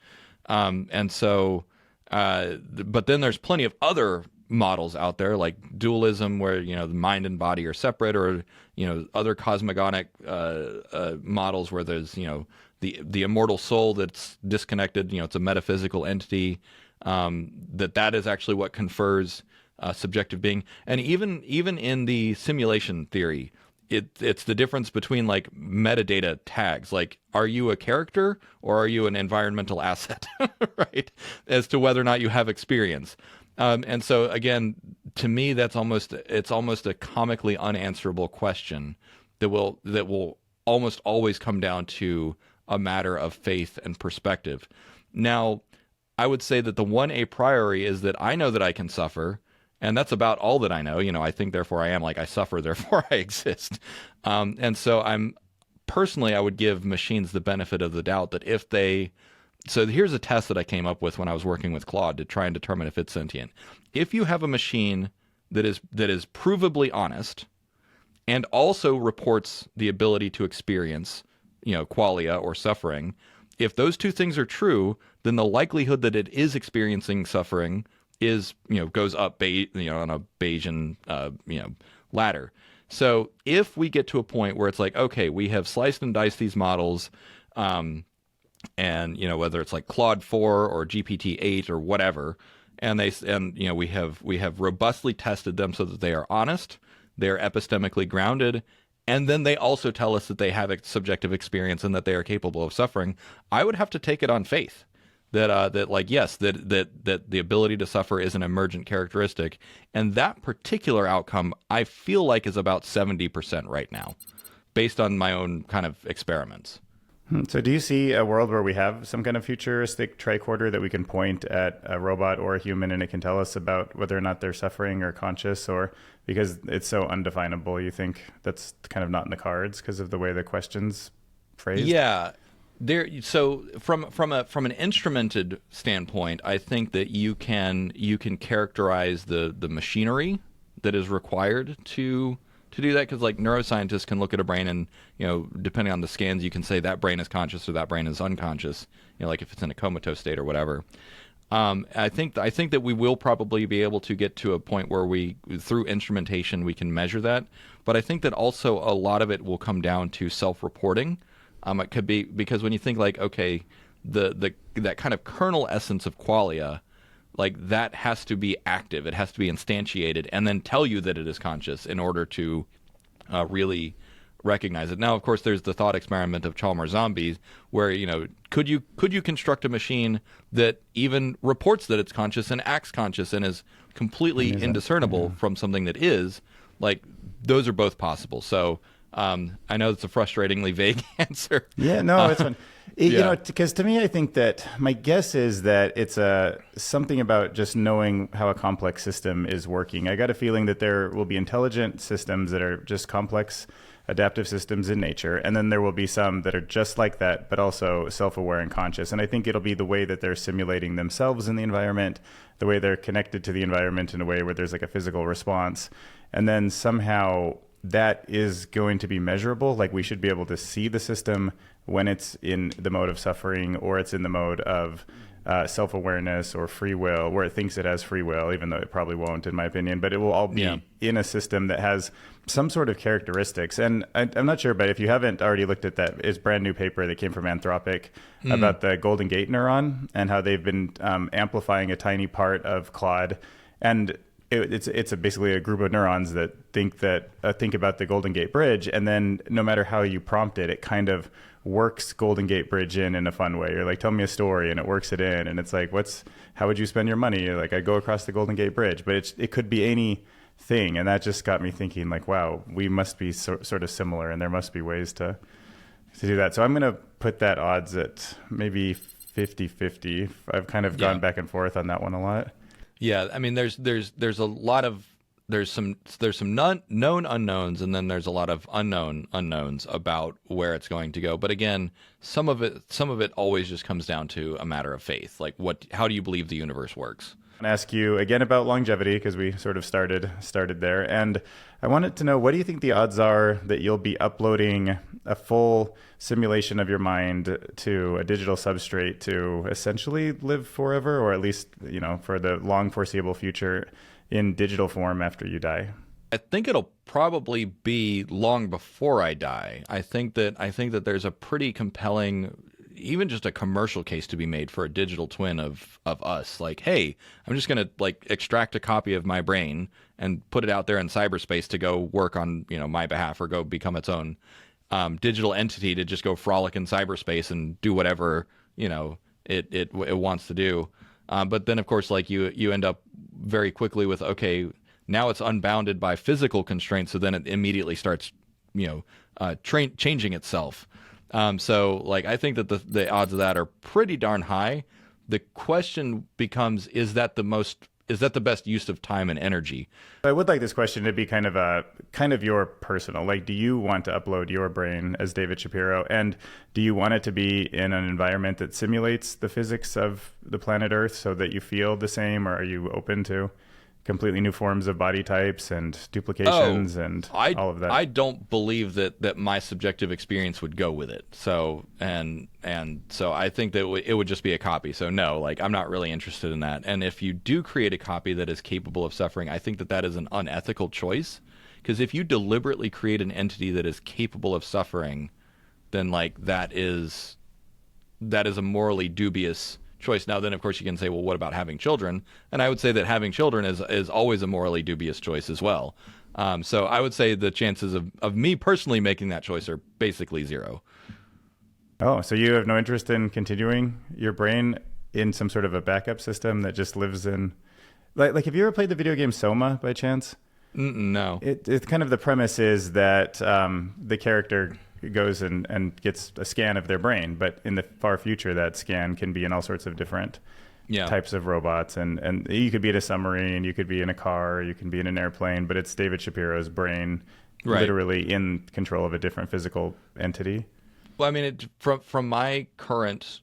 And so, but then there's plenty of other models out there like dualism, where the mind and body are separate, or other cosmogonic models where there's the immortal soul that's disconnected, it's a metaphysical entity. that is actually what confers subjective being. And even in the simulation theory, it's the difference between like metadata tags. Like, are you a character or are you an environmental asset, right? As to whether or not you have experience. And so again, to me, it's almost a comically unanswerable question that will almost always come down to a matter of faith and perspective. Now, I would say that the one a priori is that I know that I can suffer, and that's about all that I know. I think, therefore I am, like I suffer, therefore I exist. And so I would give machines the benefit of the doubt that if they, so here's a test that I came up with when I was working with Claude to try and determine if it's sentient. If you have a machine that is provably honest and also reports the ability to experience, qualia or suffering, if those two things are true, then the likelihood that it is experiencing suffering is, goes up, on a Bayesian, ladder. So if we get to a point where it's like, okay, we have sliced and diced these models, and whether it's like Claude 4 or GPT 8 or whatever, and we have robustly tested them so that they are honest, they are epistemically grounded, and then they also tell us that they have a subjective experience and that they are capable of suffering, I would have to take it on faith that the ability to suffer is an emergent characteristic, and that particular outcome I feel like is about 70% right now, based on my own kind of experiments. So do you see a world where we have some kind of futuristic tricorder that we can point at a robot or a human and it can tell us about whether or not they're suffering or conscious, or because it's so undefinable, you think that's kind of not in the cards because of the way the question's phrased? Yeah. So from an instrumented standpoint, I think that you can characterize the machinery that is required to do that, because like neuroscientists can look at a brain and depending on the scans you can say that brain is conscious or that brain is unconscious, like if it's in a comatose state or whatever. I think that we will probably be able to get to a point where through instrumentation we can measure that, but I think that also a lot of it will come down to self-reporting. It could be because when you think like, okay, that kind of kernel essence of qualia, like that has to be active, it has to be instantiated, and then tell you that it is conscious in order to really recognize it. Now, of course, there's the thought experiment of Chalmers zombies, where could you construct a machine that even reports that it's conscious and acts conscious and is completely indiscernible from something that is? Like, those are both possible. So I know it's a frustratingly vague answer. Yeah, no, it's fun. Because to me, I think that my guess is that it's something about just knowing how a complex system is working. I got a feeling that there will be intelligent systems that are just complex adaptive systems in nature, and then there will be some that are just like that, but also self-aware and conscious. And I think it'll be the way that they're simulating themselves in the environment, the way they're connected to the environment in a way where there's like a physical response, and then somehow that is going to be measurable. Like, we should be able to see the system when it's in the mode of suffering or it's in the mode of self-awareness or free will, where it thinks it has free will, even though it probably won't, in my opinion. But it will all be in a system that has some sort of characteristics. And I'm not sure, but if you haven't already looked at that, it's a brand new paper that came from Anthropic about the Golden Gate neuron and how they've been amplifying a tiny part of Claude. And it's basically a group of neurons that think about the Golden Gate Bridge, and then no matter how you prompt it, it kind of works Golden Gate Bridge in a fun way. You're like, tell me a story, and it works it in, and it's like, how would you spend your money? You're like, I go across the Golden Gate Bridge, but it could be anything, and that just got me thinking, like, wow, we must be sort of similar, and there must be ways to do that. So I'm going to put that odds at maybe 50-50. I've kind of gone back and forth on that one a lot. Yeah, I mean, there's a lot of there's some known unknowns, and then there's a lot of unknown unknowns about where it's going to go. But again, some of it always just comes down to a matter of faith. Like, how do you believe the universe works? I'm going to ask you again about longevity, because we sort of started there, and I wanted to know, what do you think the odds are that you'll be uploading a full simulation of your mind to a digital substrate to essentially live forever, or at least, for the long foreseeable future, in digital form after you die? I think it'll probably be long before I die. I think that there's a pretty compelling, even just a commercial case to be made for a digital twin of us. Like, hey, I'm just gonna like extract a copy of my brain and put it out there in cyberspace to go work on, you know, my behalf, or go become its own digital entity to just go frolic in cyberspace and do whatever, you know, it wants to do. But then of course, like you end up very quickly with, okay, now it's unbounded by physical constraints, so then it immediately starts, you know, changing itself. So like I think that the odds of that are pretty darn high. The question becomes, is that the best use of time and energy? I would like this question to be kind of your personal, like, do you want to upload your brain as David Shapiro, and do you want it to be in an environment that simulates the physics of the planet Earth so that you feel the same, or are you open to completely new forms of body types and duplications and all of that? I don't believe that my subjective experience would go with it. So and so I think that it would just be a copy. So no, like I'm not really interested in that. And if you do create a copy that is capable of suffering, I think that is an unethical choice. Because if you deliberately create an entity that is capable of suffering, then like that is a morally dubious choice. Now then, of course, you can say, well, what about having children? And I would say that having children is always a morally dubious choice as well. So I would say the chances of me personally making that choice are basically zero. Oh, so you have no interest in continuing your brain in some sort of a backup system that just lives in, like have you ever played the video game Soma by chance? No. It's kind of, the premise is that the character goes and gets a scan of their brain, but in the far future, that scan can be in all sorts of different types of robots, and you could be in a submarine, you could be in a car, you can be in an airplane, but it's David Shapiro's brain, literally in control of a different physical entity. Well, I mean, from my current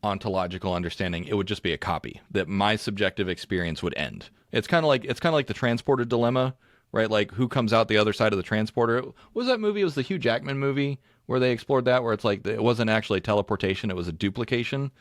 ontological understanding, it would just be a copy that my subjective experience would end. It's kind of like the transporter dilemma. Right, like who comes out the other side of the transporter? What was that movie? It was the Hugh Jackman movie where they explored that, where it's like it wasn't actually teleportation; it was a duplication.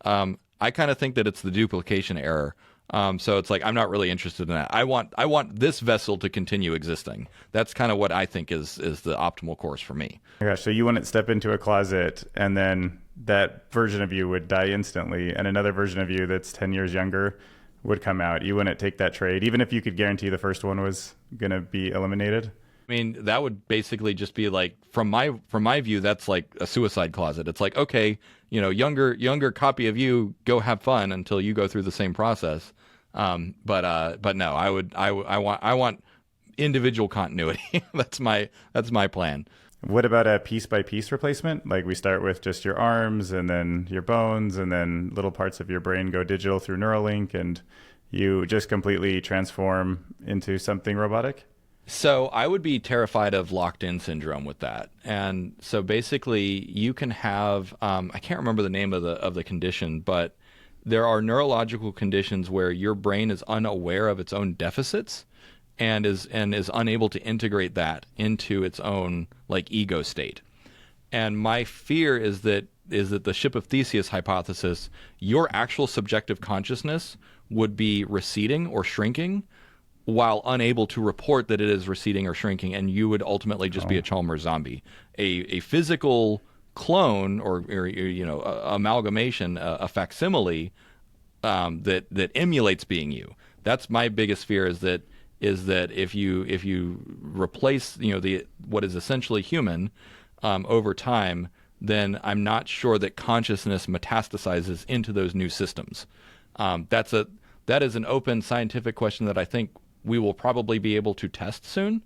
I kind of think that it's the duplication error. So it's like I'm not really interested in that. I want this vessel to continue existing. That's kind of what I think is the optimal course for me. Oh my gosh, so you wouldn't step into a closet and then that version of you would die instantly, and another version of you that's 10 years younger would come out. You wouldn't take that trade, even if you could guarantee the first one was going to be eliminated? I mean, that would basically just be like, from my view, that's like a suicide closet. It's like, okay, you know, younger copy of you, go have fun until you go through the same process. But no, I want individual continuity. That's my plan. What about a piece by piece replacement? Like we start with just your arms and then your bones and then little parts of your brain go digital through Neuralink and you just completely transform into something robotic? So I would be terrified of locked-in syndrome with that. And so basically you can have, I can't remember the name of the condition, but there are neurological conditions where your brain is unaware of its own deficits and is unable to integrate that into its own like ego state. And my fear is that the ship of Theseus hypothesis, your actual subjective consciousness would be receding or shrinking while unable to report that it is receding or shrinking, and you would ultimately just be a Chalmers zombie. A physical clone or you know, amalgamation, a facsimile that emulates being you. That's my biggest fear, is that if you replace, you know, what is essentially human over time, then I'm not sure that consciousness metastasizes into those new systems. That is an open scientific question that I think we will probably be able to test soon.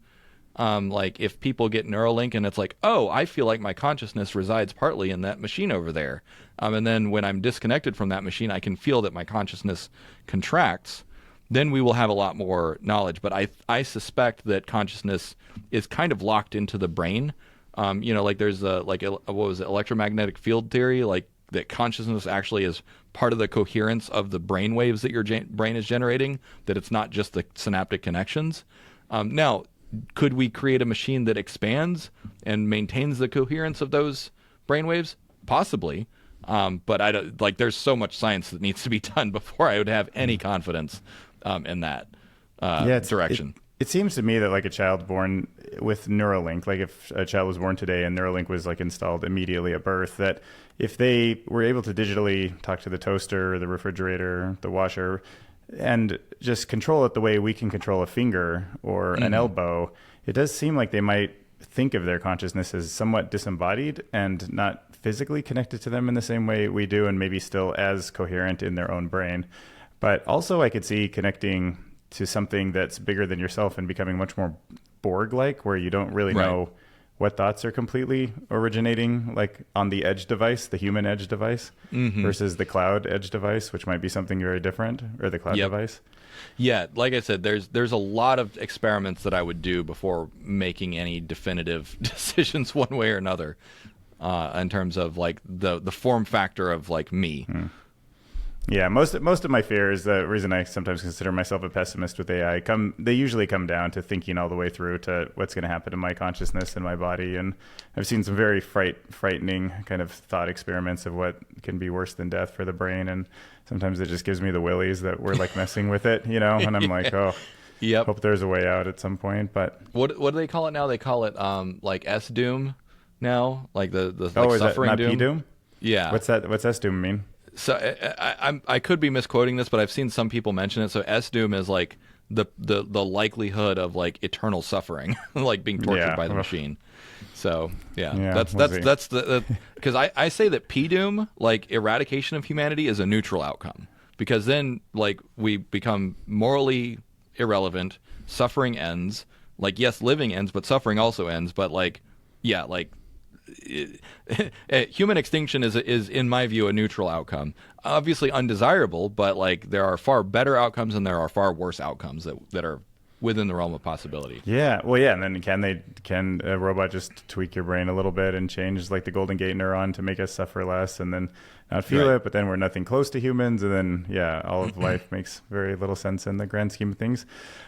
Like if people get Neuralink and it's like, oh, I feel like my consciousness resides partly in that machine over there. And then when I'm disconnected from that machine, I can feel that my consciousness contracts. Then we will have a lot more knowledge. But I suspect that consciousness is kind of locked into the brain. You know, like there's electromagnetic field theory, like that consciousness actually is part of the coherence of the brain waves that your brain is generating, that it's not just the synaptic connections. Now, could we create a machine that expands and maintains the coherence of those brain waves? Possibly. But I don't, like, there's so much science that needs to be done before I would have any confidence in that direction. It seems to me that like a child born with Neuralink, like if a child was born today and Neuralink was like installed immediately at birth, that if they were able to digitally talk to the toaster, the refrigerator, the washer, and just control it the way we can control a finger or an elbow, it does seem like they might think of their consciousness as somewhat disembodied and not physically connected to them in the same way we do, and maybe still as coherent in their own brain. But also I could see connecting to something that's bigger than yourself and becoming much more Borg-like, where you don't really know what thoughts are completely originating like on the edge device, the human edge device, versus the cloud edge device, which might be something very different, or the cloud device. Yeah, like I said, there's a lot of experiments that I would do before making any definitive decisions one way or another, in terms of like the form factor of like me. Yeah, most of my fears, the reason I sometimes consider myself a pessimist with AI, they usually come down to thinking all the way through to what's going to happen to my consciousness and my body. And I've seen some very frightening kind of thought experiments of what can be worse than death for the brain. And sometimes it just gives me the willies that we're like messing with it, you know. And I'm like, oh, hope there's a way out at some point. But what do they call it now? They call it like S doom now, like the like is suffering that not doom. P doom? Yeah. What's that? What's S doom mean? So I could be misquoting this, but I've seen some people mention it. So S doom is like the likelihood of like eternal suffering, like being tortured by the machine. So that's the because I say that P doom, like eradication of humanity, is a neutral outcome, because then like we become morally irrelevant, suffering ends. Like yes, living ends, but suffering also ends. But like human extinction is in my view a neutral outcome, obviously undesirable, but like there are far better outcomes and there are far worse outcomes that are within the realm of possibility. And then can a robot just tweak your brain a little bit and change like the Golden Gate neuron to make us suffer less and then not feel it, but then we're nothing close to humans, and then all of life makes very little sense in the grand scheme of things.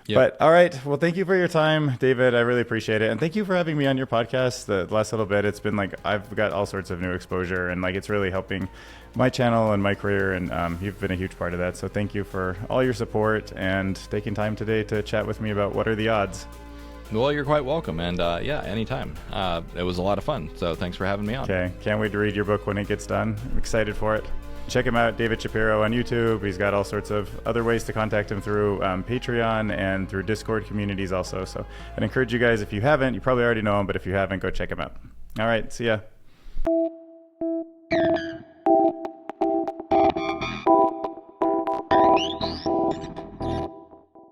But all right, well, thank you for your time, David. I really appreciate it, and thank you for having me on your podcast the last little bit. It's been like I've got all sorts of new exposure, and like it's really helping my channel and my career, and you've been a huge part of that. So thank you for all your support and taking time today to chat with me about what are the odds. Well, you're quite welcome, and anytime. It was a lot of fun, so thanks for having me on. Okay, can't wait to read your book when it gets done. I'm excited for it. Check him out, David Shapiro, on YouTube. He's got all sorts of other ways to contact him through Patreon and through Discord communities also. So I'd encourage you guys, if you haven't, you probably already know him, but if you haven't, go check him out. All right, see ya.